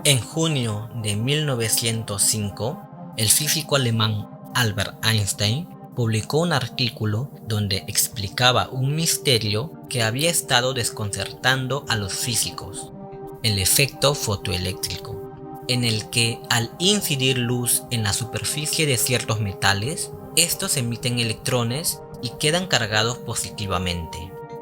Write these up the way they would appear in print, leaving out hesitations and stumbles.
En junio de 1905, el físico alemán Albert Einstein publicó un artículo donde explicaba un misterio que había estado desconcertando a los físicos: el efecto fotoeléctrico, en el que al incidir luz en la superficie de ciertos metales, estos emiten electrones y quedan cargados positivamente.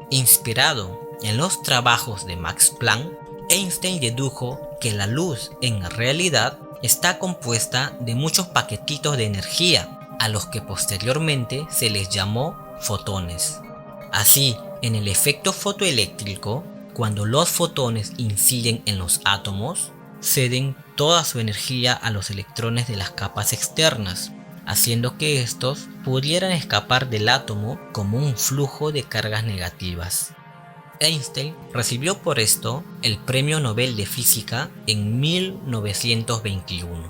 Inspirado en los trabajos de Max Planck, Einstein dedujo que la luz en realidad está compuesta de muchos paquetitos de energía, a los que posteriormente se les llamó fotones. Así, en el efecto fotoeléctrico, cuando los fotones inciden en los átomos, ceden toda su energía a los electrones de las capas externas, haciendo que estos pudieran escapar del átomo como un flujo de cargas negativas. Einstein recibió por esto el Premio Nobel de Física en 1921.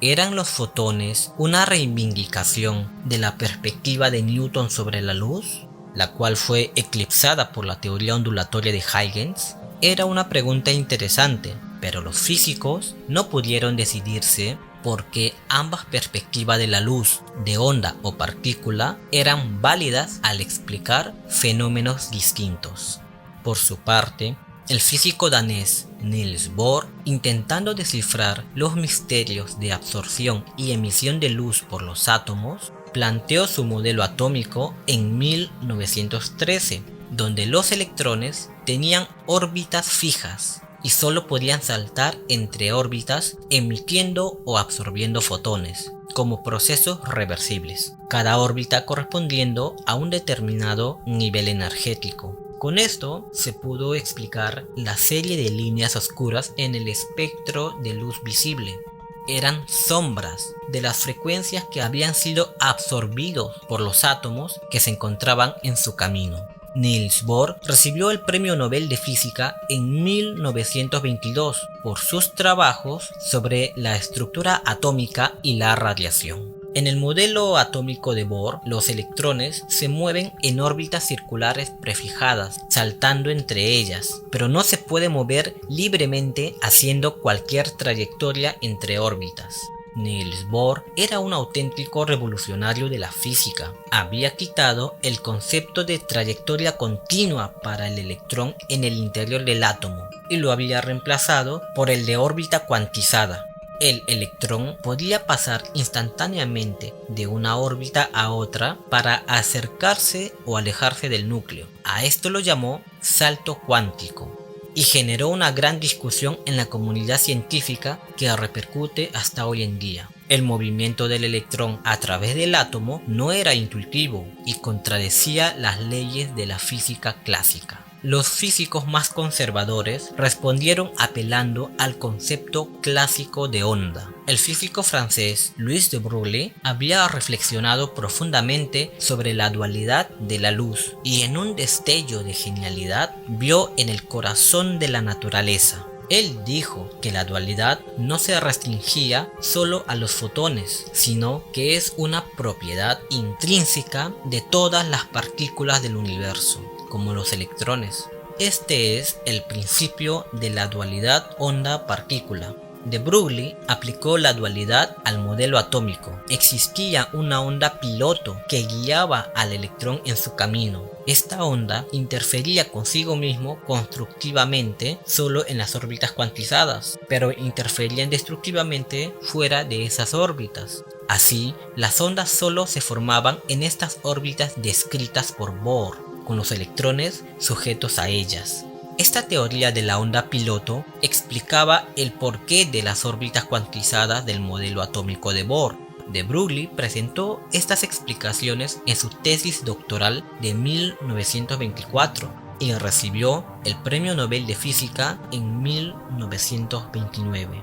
¿Eran los fotones una reivindicación de la perspectiva de Newton sobre la luz, la cual fue eclipsada por la teoría ondulatoria de Huygens? Era una pregunta interesante, pero los físicos no pudieron decidirse porque ambas perspectivas de la luz, de onda o partícula, eran válidas al explicar fenómenos distintos. Por su parte, el físico danés Niels Bohr, intentando descifrar los misterios de absorción y emisión de luz por los átomos, planteó su modelo atómico en 1913, donde los electrones tenían órbitas fijas y solo podían saltar entre órbitas emitiendo o absorbiendo fotones, como procesos reversibles, cada órbita correspondiendo a un determinado nivel energético. Con esto se pudo explicar la serie de líneas oscuras en el espectro de luz visible. Eran sombras de las frecuencias que habían sido absorbidos por los átomos que se encontraban en su camino. Niels Bohr recibió el Premio Nobel de Física en 1922 por sus trabajos sobre la estructura atómica y la radiación. En el modelo atómico de Bohr, los electrones se mueven en órbitas circulares prefijadas, saltando entre ellas, pero no se puede mover libremente haciendo cualquier trayectoria entre órbitas. Niels Bohr era un auténtico revolucionario de la física. Había quitado el concepto de trayectoria continua para el electrón en el interior del átomo y lo había reemplazado por el de órbita cuantizada. El electrón podía pasar instantáneamente de una órbita a otra para acercarse o alejarse del núcleo. A esto lo llamó salto cuántico y generó una gran discusión en la comunidad científica que repercute hasta hoy en día. El movimiento del electrón a través del átomo no era intuitivo y contradecía las leyes de la física clásica. Los físicos más conservadores respondieron apelando al concepto clásico de onda. El físico francés Louis de Broglie había reflexionado profundamente sobre la dualidad de la luz y en un destello de genialidad vio en el corazón de la naturaleza. Él dijo que la dualidad no se restringía solo a los fotones, sino que es una propiedad intrínseca de todas las partículas del universo, como los electrones. Este es el principio de la dualidad onda-partícula. De Broglie aplicó la dualidad al modelo atómico. Existía una onda piloto que guiaba al electrón en su camino. Esta onda interfería consigo mismo constructivamente solo en las órbitas cuantizadas, pero interferían destructivamente fuera de esas órbitas. Así, las ondas solo se formaban en estas órbitas descritas por Bohr, con los electrones sujetos a ellas. Esta teoría de la onda piloto explicaba el porqué de las órbitas cuantizadas del modelo atómico de Bohr. De Broglie presentó estas explicaciones en su tesis doctoral de 1924 y recibió el Premio Nobel de Física en 1929.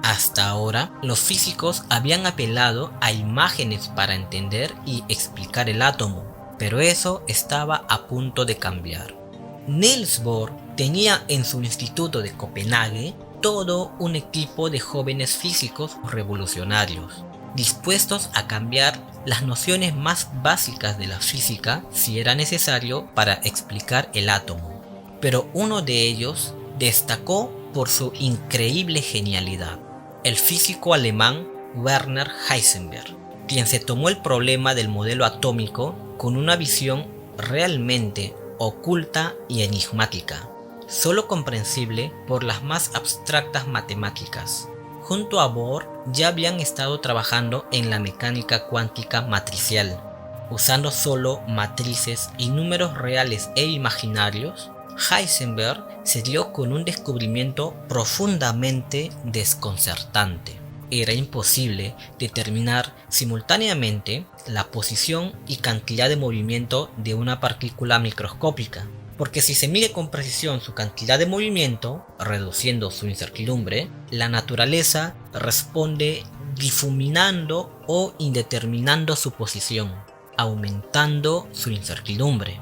Hasta ahora, los físicos habían apelado a imágenes para entender y explicar el átomo, pero eso estaba a punto de cambiar. Niels Bohr tenía en su instituto de Copenhague todo un equipo de jóvenes físicos revolucionarios, dispuestos a cambiar las nociones más básicas de la física si era necesario para explicar el átomo. Pero uno de ellos destacó por su increíble genialidad, el físico alemán Werner Heisenberg, quien se tomó el problema del modelo atómico con una visión realmente oculta y enigmática, solo comprensible por las más abstractas matemáticas. Junto a Bohr ya habían estado trabajando en la mecánica cuántica matricial, usando solo matrices y números reales e imaginarios. Heisenberg se dio con un descubrimiento profundamente desconcertante. Era imposible determinar simultáneamente la posición y cantidad de movimiento de una partícula microscópica, porque si se mide con precisión su cantidad de movimiento, reduciendo su incertidumbre, la naturaleza responde difuminando o indeterminando su posición, aumentando su incertidumbre,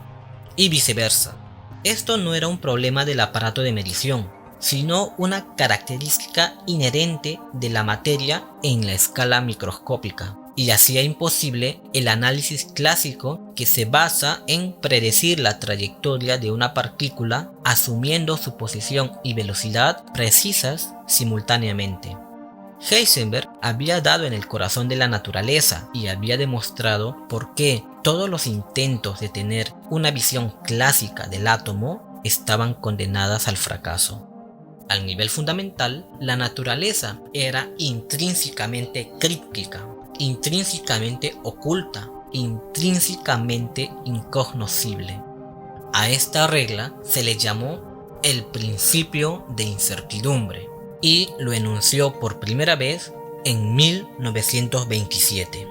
y viceversa. Esto no era un problema del aparato de medición, sino una característica inherente de la materia en la escala microscópica, y hacía imposible el análisis clásico que se basa en predecir la trayectoria de una partícula asumiendo su posición y velocidad precisas simultáneamente. Heisenberg había dado en el corazón de la naturaleza y había demostrado por qué todos los intentos de tener una visión clásica del átomo estaban condenadas al fracaso. Al nivel fundamental, la naturaleza era intrínsecamente críptica, intrínsecamente oculta, intrínsecamente incognoscible. A esta regla se le llamó el principio de incertidumbre y lo enunció por primera vez en 1927.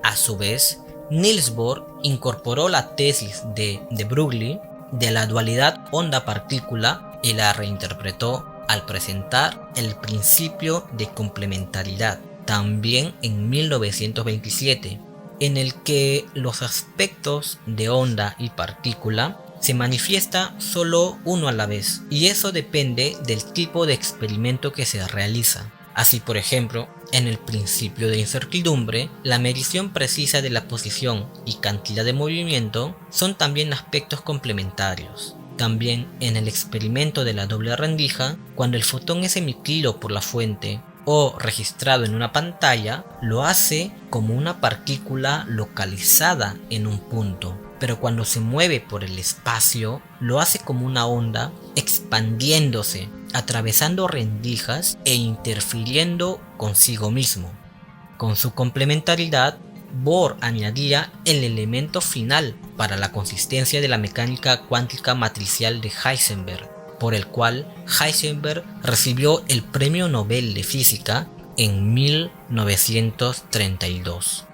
A su vez, Niels Bohr incorporó la tesis de Broglie de la dualidad onda-partícula y la reinterpretó al presentar el principio de complementariedad, también en 1927, en el que los aspectos de onda y partícula se manifiesta solo uno a la vez, y eso depende del tipo de experimento que se realiza. Así, por ejemplo, en el principio de incertidumbre, la medición precisa de la posición y cantidad de movimiento son también aspectos complementarios. También en el experimento de la doble rendija, cuando el fotón es emitido por la fuente o registrado en una pantalla, lo hace como una partícula localizada en un punto, pero cuando se mueve por el espacio, lo hace como una onda expandiéndose, atravesando rendijas e interfiriendo consigo mismo. Con su complementariedad, Bohr añadía el elemento final para la consistencia de la mecánica cuántica matricial de Heisenberg, por el cual Heisenberg recibió el Premio Nobel de Física en 1932.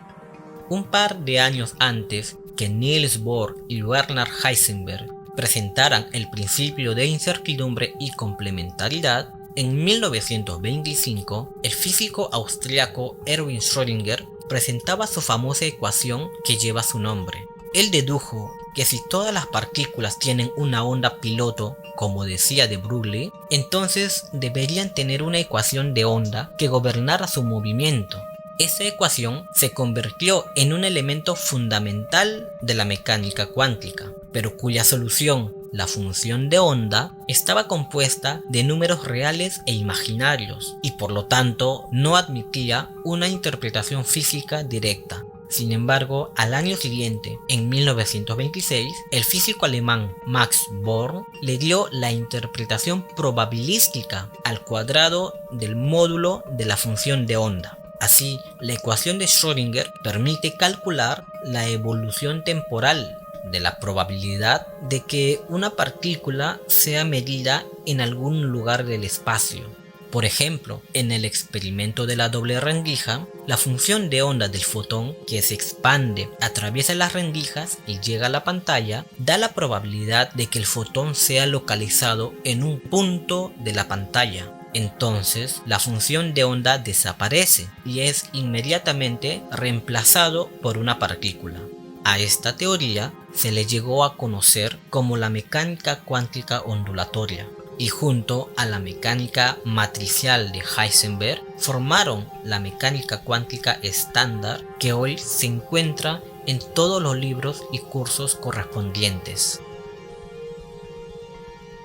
Un par de años antes que Niels Bohr y Werner Heisenberg presentaran el principio de incertidumbre y complementariedad, en 1925 el físico austríaco Erwin Schrödinger presentaba su famosa ecuación que lleva su nombre. Él dedujo que si todas las partículas tienen una onda piloto, como decía de Broglie, entonces deberían tener una ecuación de onda que gobernara su movimiento. Esa ecuación se convirtió en un elemento fundamental de la mecánica cuántica, pero cuya solución, la función de onda, estaba compuesta de números reales e imaginarios, y por lo tanto no admitía una interpretación física directa. Sin embargo, al año siguiente, en 1926, el físico alemán Max Born le dio la interpretación probabilística al cuadrado del módulo de la función de onda. Así, la ecuación de Schrödinger permite calcular la evolución temporal de la probabilidad de que una partícula sea medida en algún lugar del espacio. Por ejemplo, en el experimento de la doble rendija, la función de onda del fotón que se expande atraviesa las rendijas y llega a la pantalla da la probabilidad de que el fotón sea localizado en un punto de la pantalla. Entonces, la función de onda desaparece y es inmediatamente reemplazado por una partícula. A esta teoría se le llegó a conocer como la mecánica cuántica ondulatoria, y junto a la mecánica matricial de Heisenberg formaron la mecánica cuántica estándar que hoy se encuentra en todos los libros y cursos correspondientes.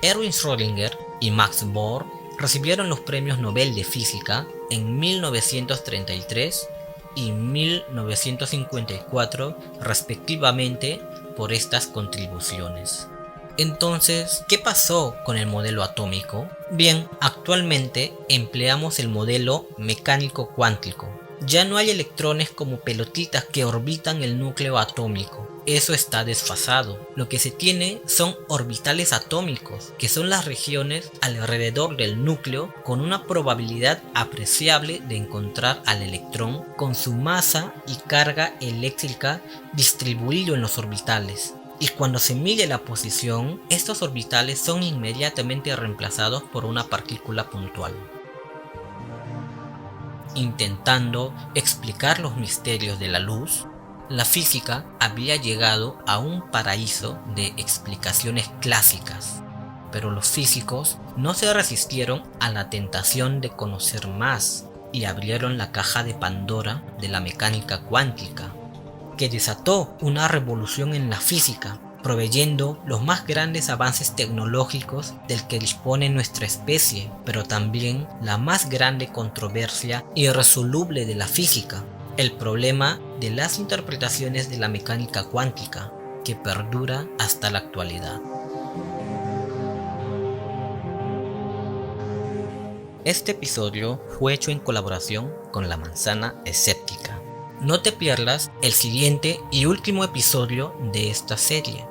Erwin Schrödinger y Max Born recibieron los premios Nobel de Física en 1933 y 1954 respectivamente por estas contribuciones. Entonces, ¿qué pasó con el modelo atómico? Bien, actualmente empleamos el modelo mecánico cuántico. Ya no hay electrones como pelotitas que orbitan el núcleo atómico. Eso está desfasado. Lo que se tiene son orbitales atómicos, que son las regiones alrededor del núcleo con una probabilidad apreciable de encontrar al electrón con su masa y carga eléctrica distribuido en los orbitales. Y cuando se mide la posición, estos orbitales son inmediatamente reemplazados por una partícula puntual. Intentando explicar los misterios de la luz, la física había llegado a un paraíso de explicaciones clásicas, pero los físicos no se resistieron a la tentación de conocer más y abrieron la caja de Pandora de la mecánica cuántica, que desató una revolución en la física, proveyendo los más grandes avances tecnológicos del que dispone nuestra especie, pero también la más grande controversia irresoluble de la física, el problema de las interpretaciones de la mecánica cuántica, que perdura hasta la actualidad. Este episodio fue hecho en colaboración con La Manzana Escéptica. No te pierdas el siguiente y último episodio de esta serie.